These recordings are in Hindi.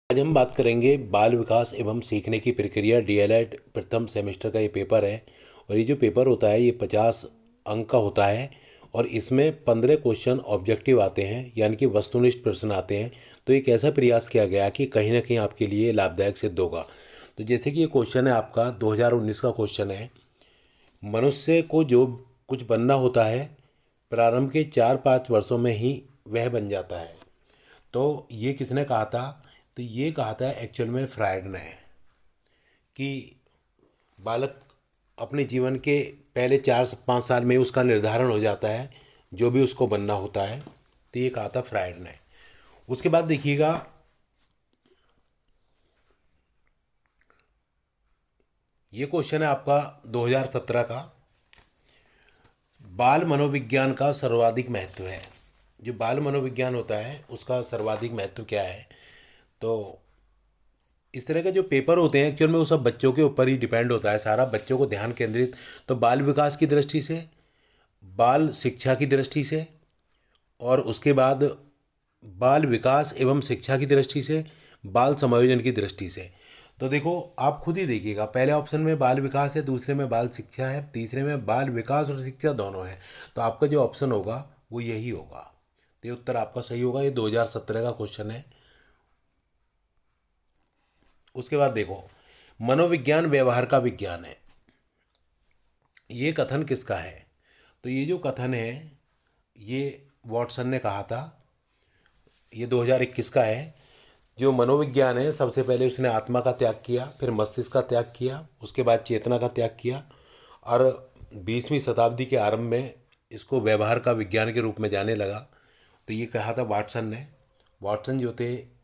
आज हम बात करेंगे बाल विकास एवं सीखने की प्रक्रिया डीएलएड प्रथम सेमेस्टर का ये पेपर है। और ये जो पेपर होता है ये 50 अंक का होता है और इसमें 15 क्वेश्चन ऑब्जेक्टिव आते हैं, यानी कि वस्तुनिष्ठ प्रश्न आते हैं। तो एक ऐसा प्रयास किया गया कि कहीं ना कहीं आपके लिए लाभदायक सिद्ध होगा। तो जैसे कि ये क्वेश्चन है आपका 2019 का क्वेश्चन है। मनुष्य को जो कुछ बनना होता है प्रारंभ के 4-5 वर्षों में ही वह बन जाता है। तो ये किसने कहा था? तो ये कहा था एक्चुअल में फ्रायड ने कि बालक अपने जीवन के पहले 4-5 साल में उसका निर्धारण हो जाता है जो भी उसको बनना होता है। तो ये कहा था फ्रायड ने। उसके बाद देखिएगा, ये क्वेश्चन है आपका 2017 का। बाल मनोविज्ञान का सर्वाधिक महत्व है। जो बाल मनोविज्ञान होता है उसका सर्वाधिक महत्व क्या है? तो इस तरह के जो पेपर होते हैं एक्चुअल में वो सब बच्चों के ऊपर ही डिपेंड होता है, सारा बच्चों को ध्यान केंद्रित। तो बाल विकास की दृष्टि से, बाल शिक्षा की दृष्टि से, और उसके बाद बाल विकास एवं शिक्षा की दृष्टि से, बाल समायोजन की दृष्टि से। तो देखो आप खुद ही देखिएगा, पहले ऑप्शन में बाल विकास है, दूसरे में बाल शिक्षा है, तीसरे में बाल विकास और शिक्षा दोनों है। तो आपका जो ऑप्शन होगा वो यही होगा। तो ये उत्तर आपका सही होगा। ये 2017 का क्वेश्चन है। उसके बाद देखो, मनोविज्ञान व्यवहार का विज्ञान है, ये कथन किसका है? तो ये जो कथन है ये वॉटसन ने कहा था। ये 2021 का है। जो मनोविज्ञान है, सबसे पहले उसने आत्मा का त्याग किया, फिर मस्तिष्क का त्याग किया, उसके बाद चेतना का त्याग किया, और 20वीं शताब्दी के आरंभ में इसको व्यवहार का विज्ञान के रूप में जाने लगा। तो ये कहा था वाटसन ने। वाटसन जो थे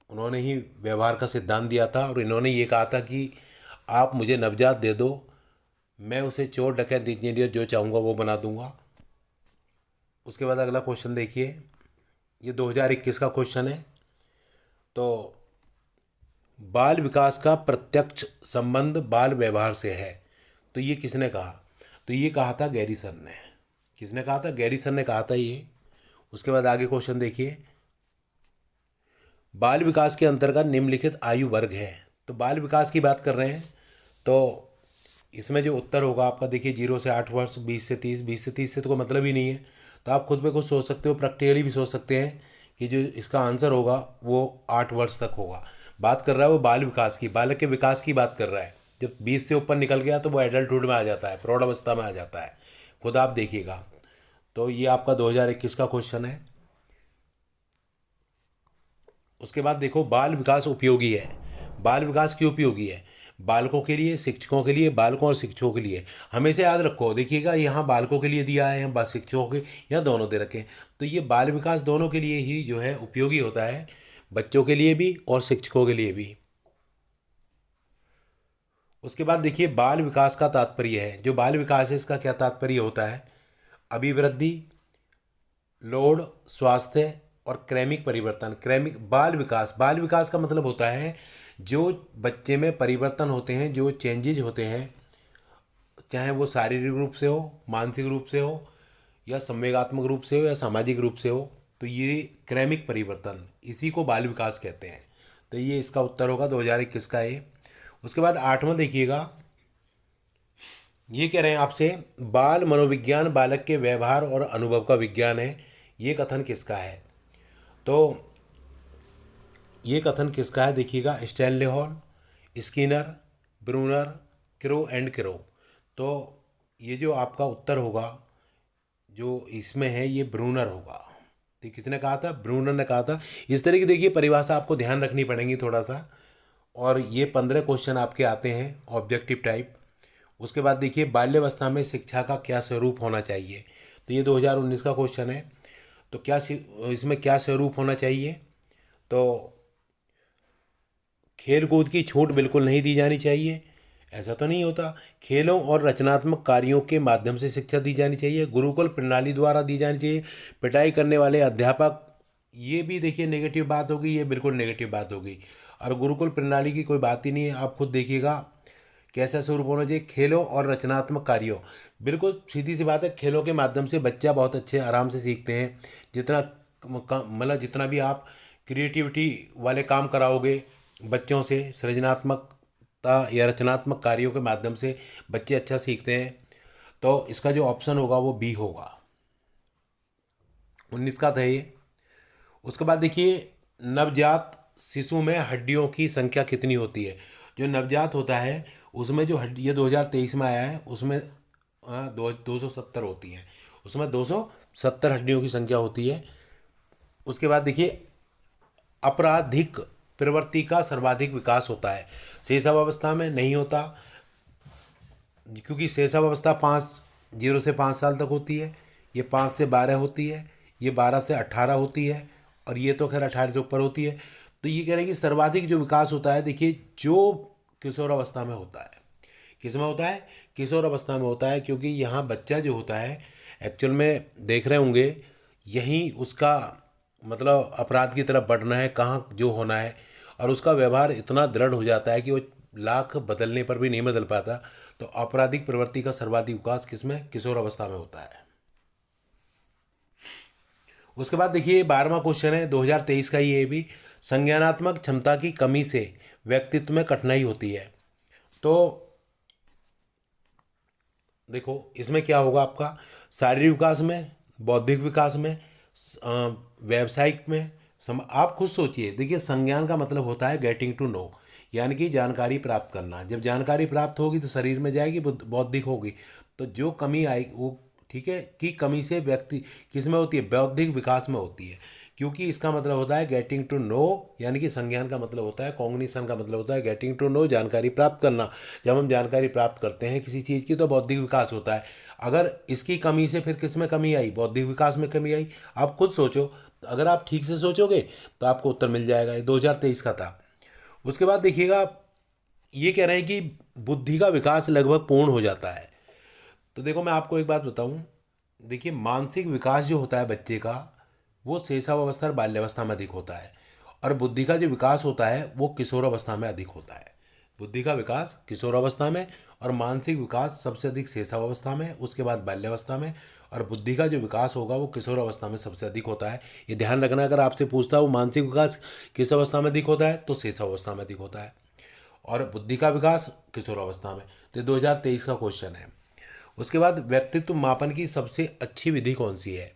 उन्होंने ही व्यवहार का सिद्धांत दिया था, और इन्होंने ये कहा था कि आप मुझे नवजात दे दो, मैं उसे चोर डकैत इंजीनियर जो चाहूँगा वो बना दूंगा। उसके बाद अगला क्वेश्चन देखिए, ये 2021 का क्वेश्चन है। तो बाल विकास का प्रत्यक्ष संबंध बाल व्यवहार से है, तो ये किसने कहा? तो ये कहा था गैरीसन ने। किसने कहा था? गैरीसन ने कहा था ये। उसके बाद आगे क्वेश्चन देखिए, बाल विकास के अंतर्गत निम्नलिखित आयु वर्ग है। तो बाल विकास की बात कर रहे हैं, तो इसमें जो उत्तर होगा आपका देखिए, 0 से 8 वर्ष, 20 से 30, 20 से 30 से तो कोई मतलब ही नहीं है। तो आप खुद पे खुद सोच सकते हो, प्रैक्टिकली भी सोच सकते हैं कि जो इसका आंसर होगा वो 8 वर्ष तक होगा। बात कर रहा है वो बाल विकास की, बालक के विकास की बात कर रहा है। जब 20 से ऊपर निकल गया तो वो एडल्टहुड में आ जाता है, प्रौढ़ अवस्था में आ जाता है। खुद आप देखिएगा। तो ये आपका 2021 का क्वेश्चन है। उसके बाद देखो, बाल विकास उपयोगी है। बाल विकास क्यों उपयोगी है? बालकों के लिए, शिक्षकों के लिए, बालकों और शिक्षकों के लिए। हमेशा याद रखो, देखिएगा यहाँ बालकों के लिए दिया है, यहाँ शिक्षकों के, यहाँ दोनों दे रखे हैं। तो ये बाल विकास दोनों के लिए ही जो है उपयोगी होता है, बच्चों के लिए भी और शिक्षकों के लिए भी। उसके बाद देखिए, बाल विकास का तात्पर्य है। जो बाल विकास है इसका क्या तात्पर्य होता है? अभिवृद्धि, लोड, स्वास्थ्य और क्रैमिक परिवर्तन। क्रैमिक बाल विकास, बाल विकास का मतलब होता है जो बच्चे में परिवर्तन होते हैं, जो चेंजेज होते हैं, चाहे वो शारीरिक रूप से हो, मानसिक रूप से हो, या संवेगात्मक रूप से हो, या सामाजिक रूप से हो। तो ये क्रैमिक परिवर्तन, इसी को बाल विकास कहते हैं। तो ये इसका उत्तर होगा 2021 का ये। उसके बाद 8वां देखिएगा, ये कह रहे हैं आपसे, बाल मनोविज्ञान बालक के व्यवहार और अनुभव का विज्ञान है, ये कथन किसका है? तो ये कथन किसका है देखिएगा, Stanley Hall, Skinner, Bruner, Crow and Crow. तो ये जो आपका उत्तर होगा जो इसमें है ये ब्रूनर होगा। तो किसने कहा था? ब्रूनर ने कहा था। इस तरह की देखिए परिभाषा आपको ध्यान रखनी पड़ेगी थोड़ा सा। और ये 15 क्वेश्चन आपके आते हैं ऑब्जेक्टिव टाइप। उसके बाद देखिए, बाल्यावस्था में शिक्षा का क्या स्वरूप होना चाहिए। तो ये 2019 का क्वेश्चन है। तो इसमें क्या स्वरूप होना चाहिए? तो खेल कूद की छूट बिल्कुल नहीं दी जानी चाहिए, ऐसा तो नहीं होता। खेलों और रचनात्मक कार्यों के माध्यम से शिक्षा दी जानी चाहिए। गुरुकुल प्रणाली द्वारा दी जानी चाहिए। पिटाई करने वाले अध्यापक, ये भी देखिए नेगेटिव बात होगी, ये बिल्कुल नेगेटिव बात होगी। और गुरुकुल प्रणाली की कोई बात ही नहीं है। आप खुद देखिएगा कैसा स्वरूप होना चाहिए। खेलों और रचनात्मक कार्यों, बिल्कुल सीधी सी बात है। खेलों के माध्यम से बच्चा बहुत अच्छे आराम से सीखते हैं। जितना मतलब जितना भी आप क्रिएटिविटी वाले काम कराओगे बच्चों से, सृजनात्मकता या रचनात्मक कार्यों के माध्यम से बच्चे अच्छा सीखते हैं, तो इसका जो ऑप्शन होगा वो बी होगा। 19 का था ये। उसके बाद देखिए, नवजात शिशु में हड्डियों की संख्या कितनी होती है। जो नवजात होता है उसमें जो हड्डी, ये 2023 में आया है, उसमें 270 होती हैं, उसमें 270 हड्डियों की संख्या होती है। उसके बाद देखिए, आपराधिक प्रवृत्ति का सर्वाधिक विकास होता है, शैशवावस्था में नहीं होता, क्योंकि शैशवावस्था 0 से 5 साल तक होती है, ये 5 से 12 होती है, ये 12 से 18 होती है, और ये तो खैर 18 से ऊपर होती है। तो ये कह रहे हैं कि सर्वाधिक जो विकास होता है, देखिए जो किशोरावस्था में होता है। किस में होता है? किशोर अवस्था में होता है, क्योंकि यहाँ बच्चा जो होता है एक्चुअल में देख रहे होंगे, यहीं उसका मतलब अपराध की तरफ बढ़ना है, कहाँ जो होना है, और उसका व्यवहार इतना दृढ़ हो जाता है कि वो लाख बदलने पर भी नहीं बदल पाता। तो आपराधिक प्रवृत्ति का सर्वाधिक विकास किसमें? किशोर अवस्था में होता है। उसके बाद देखिए 12वां क्वेश्चन है 2023 का, ये भी संज्ञानात्मक क्षमता की कमी से व्यक्तित्व में कठिनाई होती है। तो देखो इसमें क्या होगा आपका, शारीरिक विकास में, बौद्धिक विकास में, व्यावसायिक में, आप खुद सोचिए। देखिए संज्ञान का मतलब होता है गेटिंग टू नो, यानी कि जानकारी प्राप्त करना। जब जानकारी प्राप्त होगी तो शरीर में जाएगी, बौद्धिक होगी। तो जो कमी आई वो ठीक है, की कमी से व्यक्ति किस में होती है? बौद्धिक विकास में होती है, क्योंकि इसका मतलब होता है गेटिंग टू नो, यानी कि संज्ञान का मतलब होता है, कॉग्निशन का मतलब होता है गेटिंग टू नो, जानकारी प्राप्त करना। जब हम जानकारी प्राप्त करते हैं किसी चीज़ की तो बौद्धिक विकास होता है। अगर इसकी कमी से फिर किस में कमी आई? बौद्धिक विकास में कमी आई। आप खुद सोचो, अगर आप ठीक से सोचोगे तो आपको उत्तर मिल जाएगा। ये 2023 का था। उसके बाद देखिएगा, ये कह रहे हैं कि बुद्धि का विकास लगभग पूर्ण हो जाता है। तो देखो मैं आपको एक बात बताऊं, देखिए मानसिक विकास जो होता है बच्चे का, वो शैशवावस्था और बाल्यावस्था में अधिक होता है, और बुद्धि का जो विकास होता है वो किशोरावस्था में अधिक होता है। बुद्धि का विकास किशोरावस्था में, और मानसिक विकास सबसे अधिक शैशवावस्था में, उसके बाद बाल्यावस्था में, और बुद्धि का जो विकास होगा वो किशोरावस्था में सबसे अधिक होता है। ये ध्यान रखना, अगर आपसे पूछता हो मानसिक विकास किस अवस्था में अधिक होता है तो शैशवावस्था में अधिक होता है, और बुद्धि का विकास किशोरावस्था में। तो 2023 का क्वेश्चन है। उसके बाद व्यक्तित्व मापन की सबसे अच्छी विधि कौन सी है?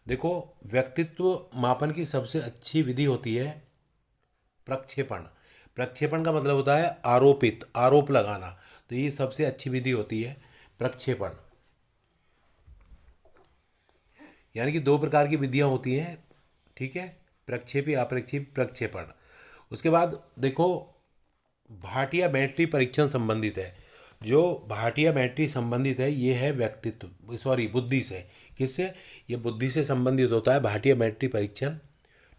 देखो व्यक्तित्व मापन की सबसे अच्छी विधि होती है प्रक्षेपण। प्रक्षेपण का मतलब होता है आरोपित, आरोप लगाना। तो ये सबसे अच्छी विधि होती है प्रक्षेपण। यानी कि 2 प्रकार की विधियां होती हैं, ठीक है, प्रक्षेपी, अप्रक्षेपी, प्रक्षेपण। उसके बाद देखो भाटिया बैटरी परीक्षण संबंधित है। जो भाटिया बैटरी संबंधित है ये है व्यक्तित्व, सॉरी बुद्धि से। किससे? ये बुद्धि से संबंधित होता है भाटिया बैटरी परीक्षण,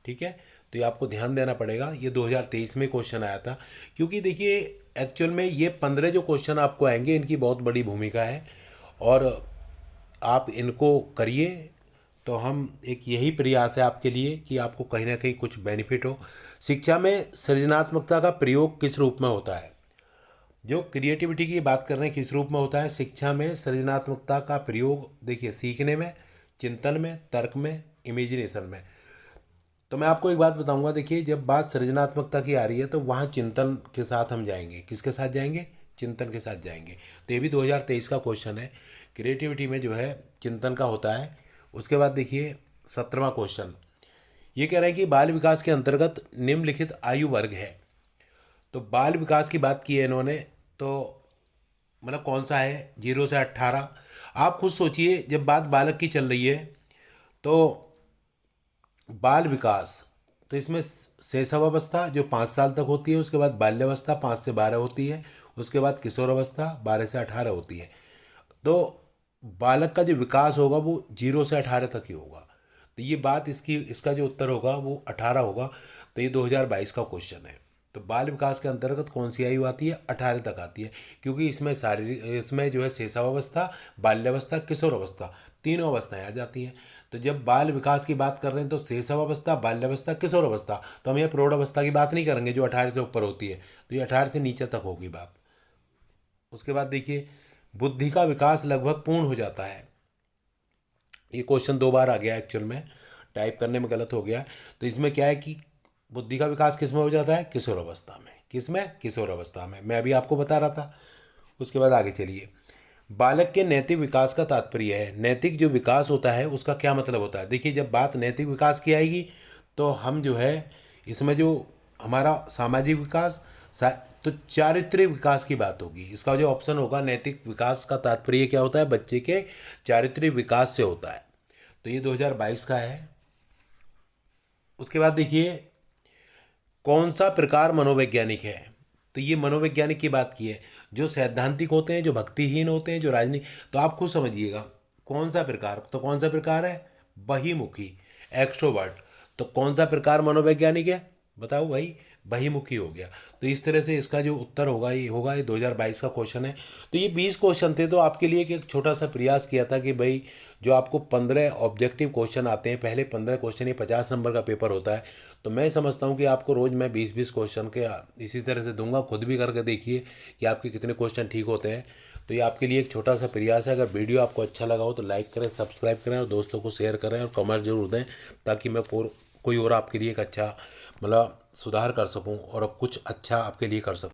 ठीक है। तो ये आपको ध्यान देना पड़ेगा, ये 2023 में क्वेश्चन आया था। क्योंकि देखिए एक्चुअल में ये 15 जो क्वेश्चन आपको आएंगे इनकी बहुत बड़ी भूमिका है, और आप इनको करिए तो हम एक यही प्रयास है आपके लिए कि आपको कहीं ना कहीं कुछ बेनिफिट हो। शिक्षा में सृजनात्मकता का प्रयोग किस रूप में होता है? जो क्रिएटिविटी की बात कर रहे हैं किस रूप में होता है? शिक्षा में सृजनात्मकता का प्रयोग देखिए सीखने में, चिंतन में, तर्क में, इमेजिनेशन में। तो मैं आपको एक बात बताऊंगा, देखिए जब बात सृजनात्मकता की आ रही है तो वहाँ चिंतन के साथ हम जाएंगे। किसके साथ जाएंगे? चिंतन के साथ जाएंगे। तो ये भी 2023 का क्वेश्चन है, क्रिएटिविटी में जो है चिंतन का होता है। उसके बाद देखिए 17वां क्वेश्चन, ये कह रहे हैं कि बाल विकास के अंतर्गत निम्नलिखित आयु वर्ग है। तो बाल विकास की बात की है इन्होंने, तो मतलब कौन सा है? 0 से 18। आप खुद सोचिए, जब बात बालक की चल रही है तो बाल विकास, तो इसमें शैशवावस्था जो 5 साल तक होती है, उसके बाद बाल्यावस्था 5 से 12 होती है, उसके बाद किशोरावस्था 12 से 18 होती है। तो बालक का जो विकास होगा वो 0 से 18 तक ही होगा। तो ये बात इसकी, इसका जो उत्तर होगा वो 18 होगा। तो ये 2022 का क्वेश्चन है। तो बाल विकास के अंतर्गत कौन सी आयु आती है? 18 तक आती है, क्योंकि इसमें शारीरिक, इसमें जो है शैशवावस्था, बाल्यावस्था, किशोरावस्था, तीनों अवस्थाएं आ जाती हैं। तो जब बाल विकास की बात कर रहे हैं तो शैशवावस्था, बाल्यावस्था, किशोरावस्था, तो हम ये प्रौढ़ावस्था की बात नहीं करेंगे जो 18 से ऊपर होती है। तो ये 18 से नीचे तक होगी बात। उसके बाद देखिए बुद्धि का विकास लगभग पूर्ण हो जाता है। ये क्वेश्चन 2 बार आ गया एक्चुअल में, टाइप करने में गलत हो गया। तो इसमें क्या है कि बुद्धि का विकास किस में हो जाता है? किशोर अवस्था में। किस में? किशोर अवस्था में। मैं अभी आपको बता रहा था। उसके बाद आगे चलिए। बालक के नैतिक विकास का तात्पर्य है, नैतिक जो विकास होता है उसका क्या मतलब होता है। देखिए, जब बात नैतिक विकास की आएगी तो हम जो है इसमें जो हमारा सामाजिक विकास तो चारित्रिक विकास की बात होगी। इसका जो ऑप्शन होगा, नैतिक विकास का तात्पर्य क्या होता है? बच्चे के चारित्रिक विकास से होता है। तो ये 2022 का है। उसके बाद देखिए, कौन सा प्रकार मनोवैज्ञानिक है? तो ये मनोवैज्ञानिक की बात की है। जो सैद्धांतिक होते हैं, जो भक्तिहीन होते हैं, जो राजनीति, तो आप खुद समझिएगा कौन सा प्रकार। तो कौन सा प्रकार है? बहिमुखी, एक्सट्रोवर्ट। तो कौन सा प्रकार मनोवैज्ञानिक है? बताओ भाई, बहिमुखी हो गया। तो इस तरह से इसका जो उत्तर होगा ये होगा। ये 2022 का क्वेश्चन है। तो ये 20 क्वेश्चन थे। तो आपके लिए एक छोटा सा प्रयास किया था कि भाई जो आपको 15 ऑब्जेक्टिव क्वेश्चन आते हैं, पहले 15 क्वेश्चन, ये 50 नंबर का पेपर होता है। तो मैं समझता हूँ कि आपको रोज़ मैं 20-20 क्वेश्चन के इसी तरह से दूंगा। खुद भी करके देखिए कि आपके कितने क्वेश्चन ठीक होते हैं। तो ये आपके लिए एक छोटा सा प्रयास है। अगर वीडियो आपको अच्छा लगा हो तो लाइक करें, सब्सक्राइब करें और दोस्तों को शेयर करें और कमेंट जरूर दें, ताकि मैं कोई और आपके लिए एक अच्छा मतलब सुधार कर सकूं और कुछ अच्छा आपके लिए कर सकूं।